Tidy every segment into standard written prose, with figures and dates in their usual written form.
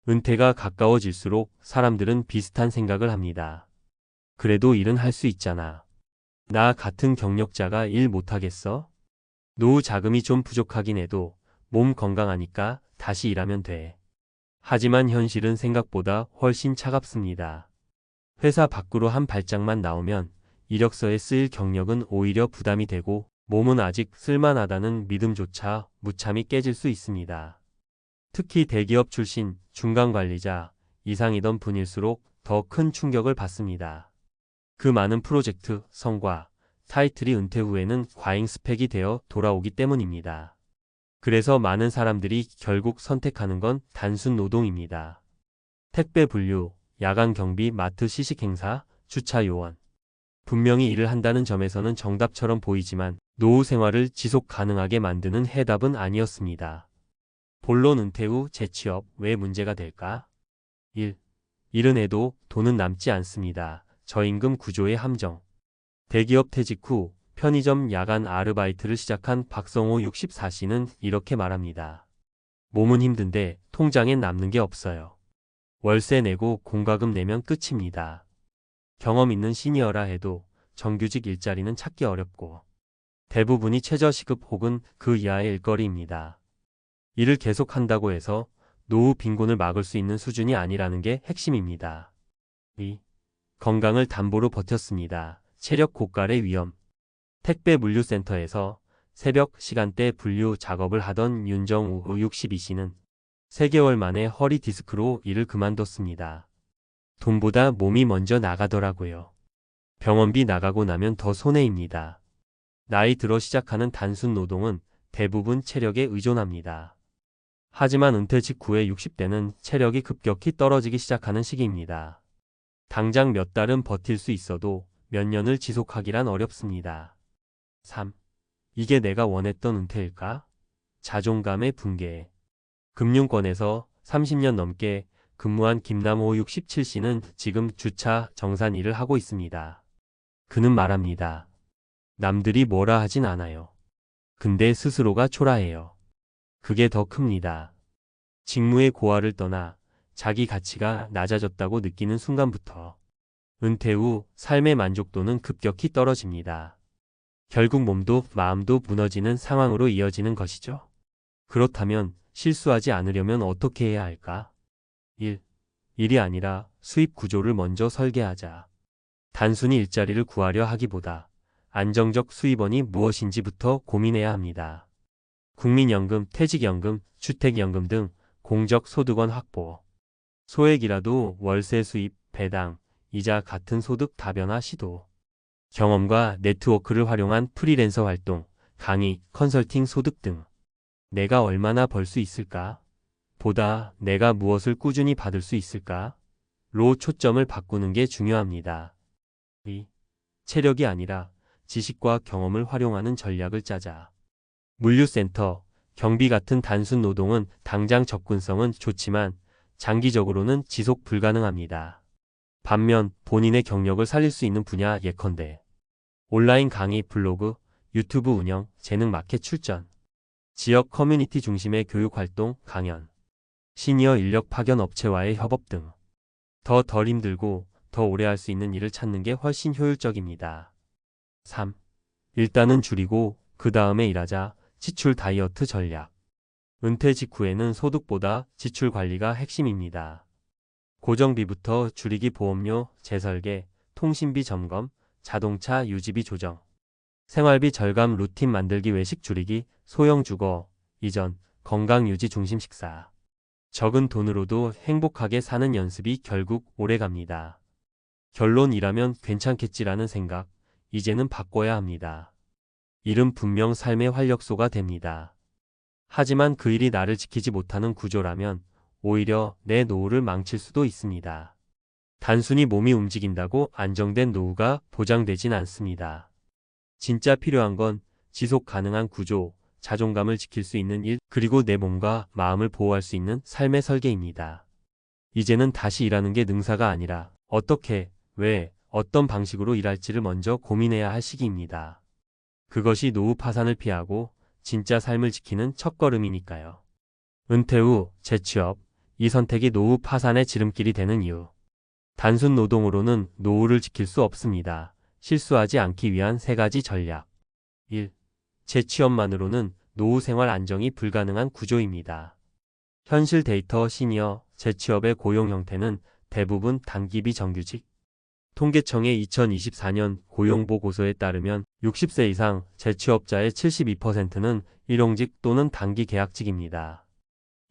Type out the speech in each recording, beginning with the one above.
은퇴가 가까워질수록 사람들은 비슷한 생각을 합니다. 그래도 일은 할 수 있잖아. 나 같은 경력자가 일 못하겠어? 노후 자금이 좀 부족하긴 해도 몸 건강하니까 다시 일하면 돼. 하지만 현실은 생각보다 훨씬 차갑습니다. 회사 밖으로 한 발짝만 나오면 이력서에 쓰일 경력은 오히려 부담이 되고 몸은 아직 쓸만하다는 믿음조차 무참히 깨질 수 있습니다. 특히 대기업 출신, 중간 관리자 이상이던 분일수록 더 큰 충격을 받습니다. 그 많은 프로젝트, 성과, 타이틀이 은퇴 후에는 과잉 스펙이 되어 돌아오기 때문입니다. 그래서 많은 사람들이 결국 선택하는 건 단순 노동입니다. 택배 분류, 야간 경비, 마트 시식 행사, 주차 요원. 분명히 일을 한다는 점에서는 정답처럼 보이지만 노후 생활을 지속 가능하게 만드는 해답은 아니었습니다. 본론 은퇴 후 재취업 왜 문제가 될까? 1. 일은 해도 돈은 남지 않습니다. 저임금 구조의 함정. 대기업 퇴직 후 편의점 야간 아르바이트를 시작한 박성호 64씨는 이렇게 말합니다. 몸은 힘든데 통장엔 남는 게 없어요. 월세 내고 공과금 내면 끝입니다. 경험 있는 시니어라 해도 정규직 일자리는 찾기 어렵고 대부분이 최저시급 혹은 그 이하의 일거리입니다. 일을 계속한다고 해서 노후 빈곤을 막을 수 있는 수준이 아니라는 게 핵심입니다. 2. 건강을 담보로 버텼습니다. 체력 고갈의 위험. 택배 물류센터에서 새벽 시간대 분류 작업을 하던 윤정우 62씨는 3개월 만에 허리 디스크로 일을 그만뒀습니다. 돈보다 몸이 먼저 나가더라고요. 병원비 나가고 나면 더 손해입니다. 나이 들어 시작하는 단순 노동은 대부분 체력에 의존합니다. 하지만 은퇴 직후의 60대는 체력이 급격히 떨어지기 시작하는 시기입니다. 당장 몇 달은 버틸 수 있어도 몇 년을 지속하기란 어렵습니다. 3. 이게 내가 원했던 은퇴일까? 자존감의 붕괴. 금융권에서 30년 넘게 근무한 김남호 67씨는 지금 주차 정산 일을 하고 있습니다. 그는 말합니다. 남들이 뭐라 하진 않아요. 근데 스스로가 초라해요. 그게 더 큽니다. 직무의 고하를 떠나 자기 가치가 낮아졌다고 느끼는 순간부터 은퇴 후 삶의 만족도는 급격히 떨어집니다. 결국 몸도 마음도 무너지는 상황으로 이어지는 것이죠. 그렇다면 실수하지 않으려면 어떻게 해야 할까? 1. 일이 아니라 수입 구조를 먼저 설계하자. 단순히 일자리를 구하려 하기보다 안정적 수입원이 무엇인지부터 고민해야 합니다. 국민연금, 퇴직연금, 주택연금 등 공적 소득원 확보. 소액이라도 월세 수입, 배당, 이자 같은 소득 다변화 시도. 경험과 네트워크를 활용한 프리랜서 활동, 강의, 컨설팅 소득 등. 내가 얼마나 벌 수 있을까? 보다 내가 무엇을 꾸준히 받을 수 있을까? 로 초점을 바꾸는 게 중요합니다. 2. 체력이 아니라 지식과 경험을 활용하는 전략을 짜자. 물류센터, 경비 같은 단순 노동은 당장 접근성은 좋지만 장기적으로는 지속 불가능합니다. 반면 본인의 경력을 살릴 수 있는 분야 예컨대 온라인 강의, 블로그, 유튜브 운영, 재능 마켓 출전, 지역 커뮤니티 중심의 교육 활동, 강연, 시니어 인력 파견 업체와의 협업 등 덜 힘들고 더 오래 할 수 있는 일을 찾는 게 훨씬 효율적입니다. 3. 일단은 줄이고 그 다음에 일하자. 지출 다이어트 전략. 은퇴 직후에는 소득보다 지출 관리가 핵심입니다. 고정비부터 줄이기, 보험료, 재설계, 통신비 점검, 자동차 유지비 조정, 생활비 절감, 루틴 만들기, 외식 줄이기, 소형 주거, 이전, 건강 유지 중심 식사. 적은 돈으로도 행복하게 사는 연습이 결국 오래갑니다. 결론, 일하면 괜찮겠지라는 생각, 이제는 바꿔야 합니다. 일은 분명 삶의 활력소가 됩니다. 하지만 그 일이 나를 지키지 못하는 구조라면 오히려 내 노후를 망칠 수도 있습니다. 단순히 몸이 움직인다고 안정된 노후가 보장되진 않습니다. 진짜 필요한 건 지속 가능한 구조, 자존감을 지킬 수 있는 일, 그리고 내 몸과 마음을 보호할 수 있는 삶의 설계입니다. 이제는 다시 일하는 게 능사가 아니라 어떻게, 왜, 어떤 방식으로 일할지를 먼저 고민해야 할 시기입니다. 그것이 노후 파산을 피하고 진짜 삶을 지키는 첫걸음이니까요. 은퇴 후 재취업, 이 선택이 노후 파산의 지름길이 되는 이유. 단순 노동으로는 노후를 지킬 수 없습니다. 실수하지 않기 위한 3가지 전략. 1. 재취업만으로는 노후 생활 안정이 불가능한 구조입니다. 현실 데이터 시니어 재취업의 고용 형태는 대부분 단기 비정규직. 통계청의 2024년 고용보고서에 따르면 60세 이상 재취업자의 72%는 일용직 또는 단기 계약직입니다.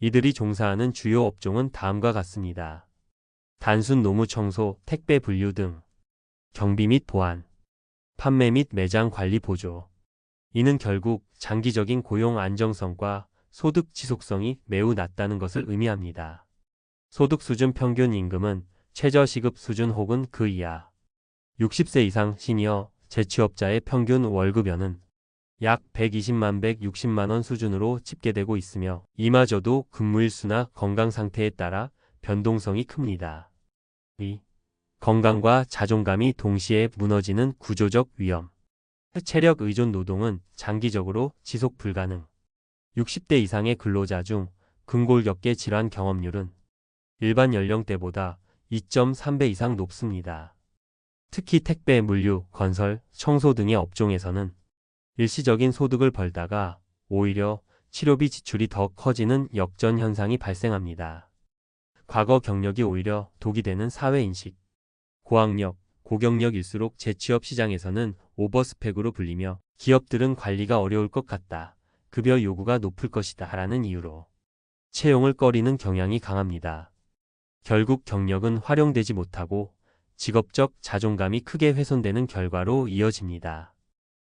이들이 종사하는 주요 업종은 다음과 같습니다. 단순 노무 청소, 택배 분류 등. 경비 및 보안, 판매 및 매장 관리 보조. 이는 결국 장기적인 고용 안정성과 소득 지속성이 매우 낮다는 것을 의미합니다. 소득 수준 평균 임금은 최저시급 수준 혹은 그 이하. 60세 이상 시니어 재취업자의 평균 월급연은 약 120만 160만 원 수준으로 집계되고 있으며 이마저도 근무일 수나 건강 상태에 따라 변동성이 큽니다. 2. 건강과 자존감이 동시에 무너지는 구조적 위험. 체력 의존 노동은 장기적으로 지속 불가능. 60대 이상의 근로자 중 근골격계 질환 경험률은 일반 연령대보다 2.3배 이상 높습니다. 특히 택배, 물류, 건설, 청소 등의 업종에서는 일시적인 소득을 벌다가 오히려 치료비 지출이 더 커지는 역전 현상이 발생합니다. 과거 경력이 오히려 독이 되는 사회인식. 고학력, 고경력일수록 재취업 시장에서는 오버스펙으로 불리며 기업들은 관리가 어려울 것 같다. 급여 요구가 높을 것이다 라는 이유로 채용을 꺼리는 경향이 강합니다. 결국 경력은 활용되지 못하고 직업적 자존감이 크게 훼손되는 결과로 이어집니다.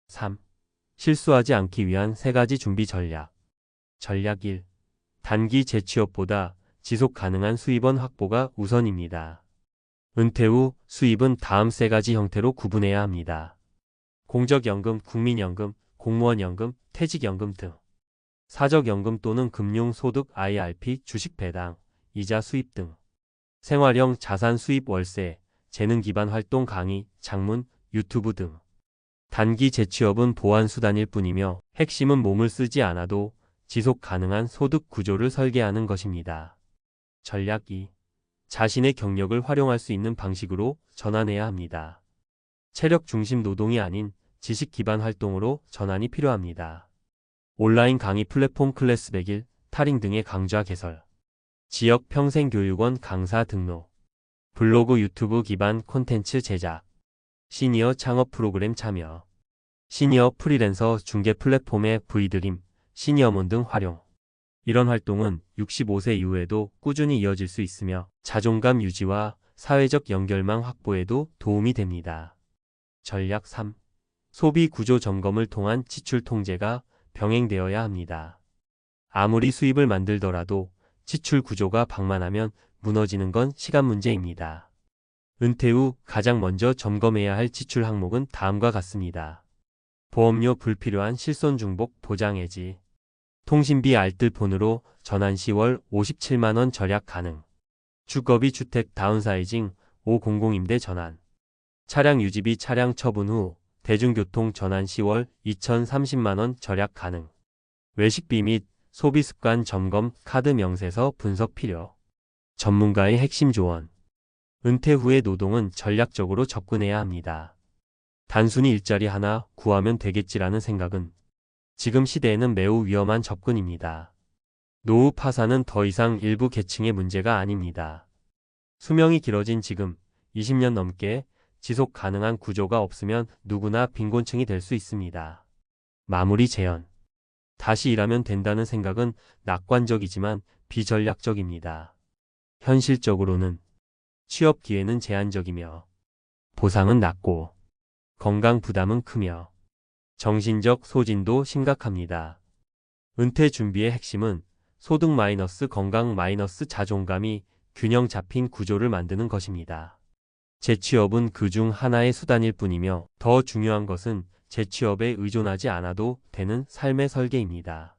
3. 실수하지 않기 위한 3가지 준비 전략. 전략 1. 단기 재취업보다 지속 가능한 수입원 확보가 우선입니다. 은퇴 후 수입은 다음 3가지 형태로 구분해야 합니다. 공적연금, 국민연금, 공무원연금, 퇴직연금 등. 사적연금 또는 금융소득 IRP, 주식 배당, 이자 수입 등. 생활형 자산 수입 월세, 재능 기반 활동 강의, 장문, 유튜브 등. 단기 재취업은 보완수단일 뿐이며 핵심은 몸을 쓰지 않아도 지속 가능한 소득 구조를 설계하는 것입니다. 전략 2. 자신의 경력을 활용할 수 있는 방식으로 전환해야 합니다. 체력 중심 노동이 아닌 지식 기반 활동으로 전환이 필요합니다. 온라인 강의 플랫폼 클래스 100일, 타링 등의 강좌 개설, 지역 평생교육원 강사 등록, 블로그 유튜브 기반 콘텐츠 제작, 시니어 창업 프로그램 참여, 시니어 프리랜서 중개 플랫폼의 V드림, 시니어몬 등 활용. 이런 활동은 65세 이후에도 꾸준히 이어질 수 있으며 자존감 유지와 사회적 연결망 확보에도 도움이 됩니다. 전략 3. 소비 구조 점검을 통한 지출 통제가 병행되어야 합니다. 아무리 수입을 만들더라도 지출 구조가 방만하면 무너지는 건 시간 문제입니다. 은퇴 후 가장 먼저 점검해야 할 지출 항목은 다음과 같습니다. 보험료 불필요한 실손 중복 보장 해지. 통신비 알뜰폰으로 전환 시 월 57만원 절약 가능. 주거비 주택 다운사이징 500 임대 전환. 차량 유지비 차량 처분 후 대중교통 전환 시 월 2030만원 절약 가능. 외식비 및 소비습관 점검 카드 명세서 분석 필요. 전문가의 핵심 조언. 은퇴 후의 노동은 전략적으로 접근해야 합니다. 단순히 일자리 하나 구하면 되겠지라는 생각은 지금 시대에는 매우 위험한 접근입니다. 노후 파산은 더 이상 일부 계층의 문제가 아닙니다. 수명이 길어진 지금 20년 넘게 지속 가능한 구조가 없으면 누구나 빈곤층이 될 수 있습니다. 마무리 재현. 다시 일하면 된다는 생각은 낙관적이지만 비전략적입니다. 현실적으로는 취업 기회는 제한적이며 보상은 낮고 건강 부담은 크며 정신적 소진도 심각합니다. 은퇴 준비의 핵심은 소득 마이너스 건강 마이너스 자존감이 균형 잡힌 구조를 만드는 것입니다. 재취업은 그중 하나의 수단일 뿐이며 더 중요한 것은 재취업에 의존하지 않아도 되는 삶의 설계입니다.